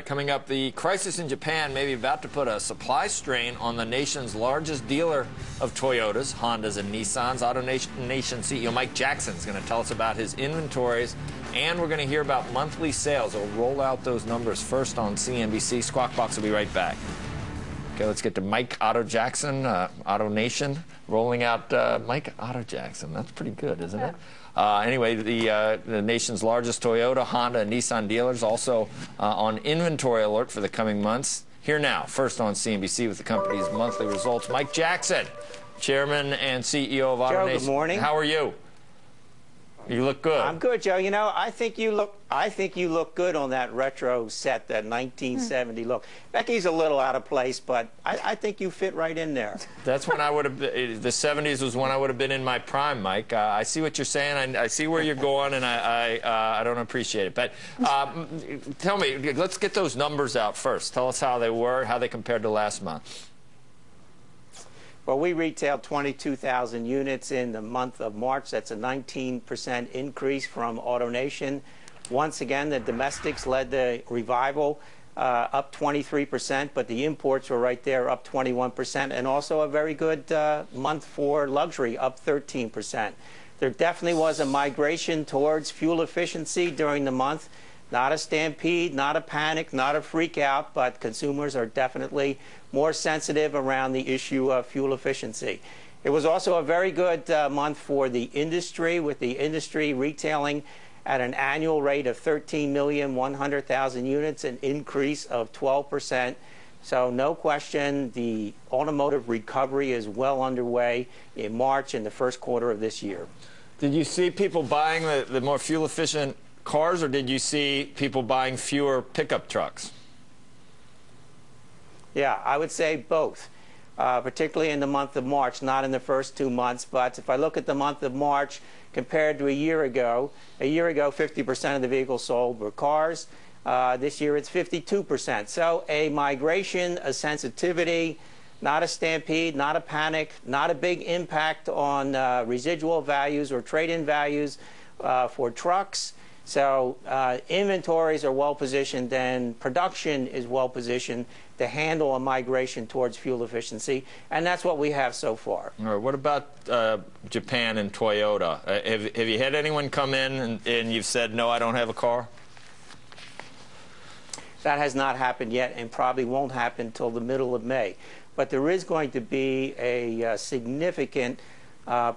Coming up, the crisis in Japan may be about to put a supply strain on the nation's largest dealer of Toyotas, Hondas, and Nissans. AutoNation CEO Mike Jackson is going to tell us about his inventories, and we're going to hear about monthly sales. We'll roll out those numbers first on CNBC. Squawk Box will be right back. Okay, let's get to Mike Otto Jackson, AutoNation, rolling out Mike Otto Jackson. That's pretty good, isn't it? Anyway, the nation's largest Toyota, Honda, and Nissan dealers also on inventory alert for the coming months. Here now, first on CNBC with the company's monthly results, Mike Jackson, Chairman and CEO of AutoNation. Joe, good morning. How are you? You look good. I'm good, Joe. You know, I think you look good on that retro set, that 1970 look. Becky's a little out of place, but I think you fit right in there. That's when I would have been, the 70s was when I would have been in my prime, Mike. I see what you're saying. I see where you're going, and I don't appreciate it. But tell me, let's get those numbers out first. Tell us how they were, how they compared to last month. Well, we retailed 22,000 units in the month of March. That's a 19% increase from AutoNation. Once again, the domestics led the revival, up 23%, but the imports were right there, up 21%, and also a very good month for luxury, up 13%. There definitely was a migration towards fuel efficiency during the month. Not a stampede, not a panic, not a freak out, but consumers are definitely more sensitive around the issue of fuel efficiency. It was also a very good month for the industry, with the industry retailing at an annual rate of 13,100,000 units, an increase of 12%. So no question, the automotive recovery is well underway in March and the first quarter of this year. Did you see people buying the more fuel-efficient cars, or did you see people buying fewer pickup trucks? Yeah, I would say both, particularly in the month of March, not in the first 2 months. But if I look at the month of March compared to a year ago, 50% of the vehicles sold were cars. This year it's 52%. So a migration, a sensitivity, not a stampede, not a panic, not a big impact on residual values or trade-in values for trucks. So inventories are well positioned, and production is well positioned to handle a migration towards fuel efficiency, and that's what we have so far. All right. What about Japan and Toyota? Have you had anyone come in and you've said, no, I don't have a car? That has not happened yet, and probably won't happen until the middle of May. But there is going to be a significant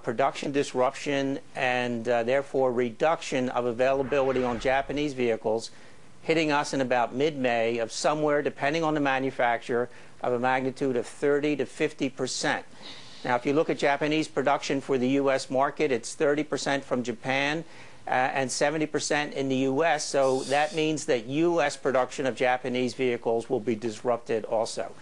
production disruption and therefore reduction of availability on Japanese vehicles, hitting us in about mid-May of somewhere, depending on the manufacturer, of a magnitude of 30 to 50%. Now, if you look at Japanese production for the U.S. market, it's 30% from Japan and 70% in the U.S., so that means that U.S. production of Japanese vehicles will be disrupted also.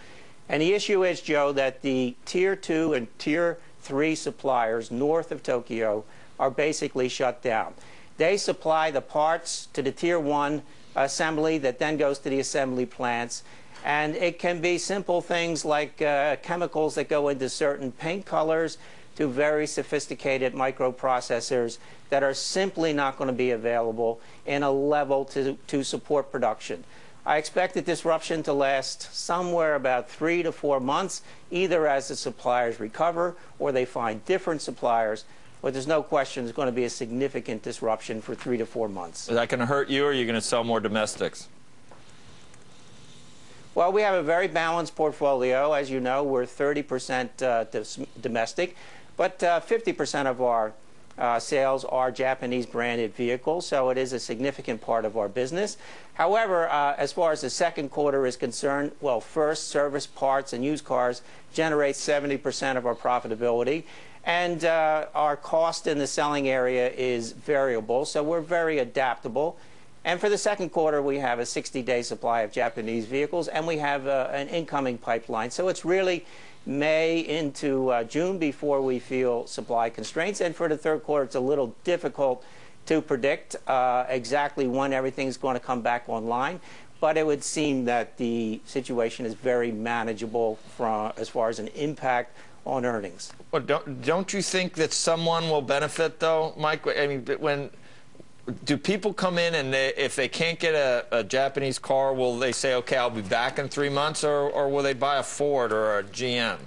And the issue is, Joe, that the Tier 2 and Tier 3 suppliers north of Tokyo are basically shut down. They supply the parts to the Tier 1 assembly that then goes to the assembly plants. And it can be simple things like chemicals that go into certain paint colors to very sophisticated microprocessors that are simply not going to be available in a level to support production. I expect the disruption to last somewhere about 3 to 4 months, either as the suppliers recover or they find different suppliers. But there's no question there's going to be a significant disruption for 3 to 4 months. Is that going to hurt you, or are you going to sell more domestics? Well, we have a very balanced portfolio. As you know, we're 30% domestic, but 50% of our sales are Japanese branded vehicles, so it is a significant part of our business. However, as far as the second quarter is concerned, well, first, service, parts, and used cars generate 70% of our profitability. And our cost in the selling area is variable, so we're very adaptable. And for the second quarter, we have a 60-day supply of Japanese vehicles, and we have an incoming pipeline. So it's really May into June before we feel supply constraints. And for the third quarter, it's a little difficult to predict exactly when everything's going to come back online. But it would seem that the situation is very manageable as far as an impact on earnings. Well, don't you think that someone will benefit, though, Mike? I mean, when do people come in and if they can't get a Japanese car, will they say, okay, I'll be back in 3 months, or will they buy a Ford or a GM?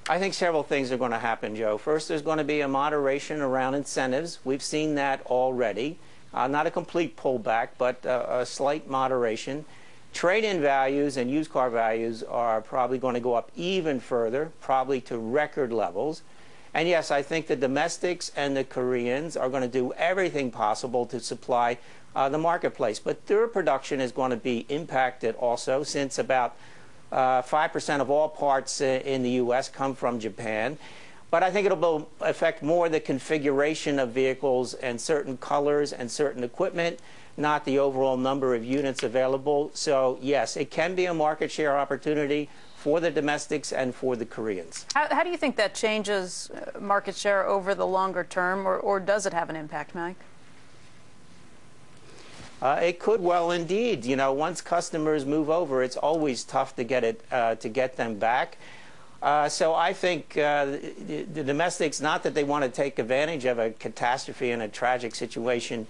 I think several things are going to happen, Joe. First, there's going to be a moderation around incentives. We've seen that already. Not a complete pullback, but a slight moderation. Trade-in values and used car values are probably going to go up even further, probably to record levels. And yes, I think the domestics and the Koreans are going to do everything possible to supply the marketplace. But their production is going to be impacted also, since about 5% of all parts in the U.S. come from Japan. But I think it'll affect more the configuration of vehicles and certain colors and certain equipment, not the overall number of units available. So yes, it can be a market share opportunity for the domestics and for the Koreans. How do you think that changes market share over the longer term, or does it have an impact, Mike? It could well indeed. You know, once customers move over, it's always tough to get them back. So I think the domestics, not that they want to take advantage of a catastrophe and a tragic situation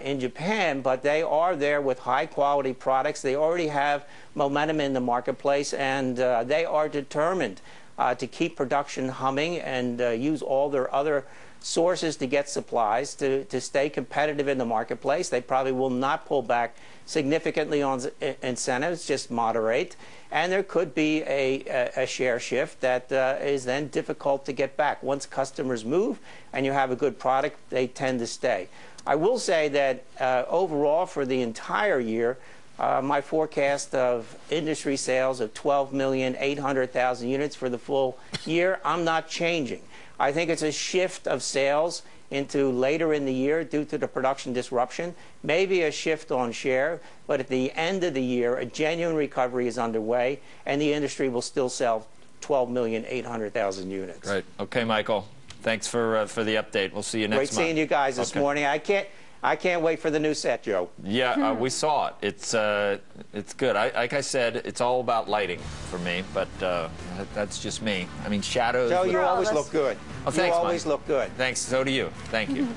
in Japan, but they are there with high-quality products. They already have momentum in the marketplace, and they are determined to keep production humming and use all their other sources to get supplies to stay competitive in the marketplace. They probably will not pull back significantly on incentives, just moderate. And there could be a share shift that is then difficult to get back. Once customers move and you have a good product, they tend to stay. I will say that overall for the entire year, my forecast of industry sales of 12,800,000 units for the full year, I'm not changing. I think it's a shift of sales into later in the year due to the production disruption, maybe a shift on share, but at the end of the year, a genuine recovery is underway, and the industry will still sell 12,800,000 units. Right. Okay, Michael. Thanks for the update. We'll see you next month. Great seeing you guys this morning. I can't wait for the new set, Joe. Yeah, we saw it. It's good. Like I said, it's all about lighting for me, but that's just me. I mean, shadows. Joe, you always look good. Oh, thanks, you always Mike. look good. Thanks. So do you. Thank you.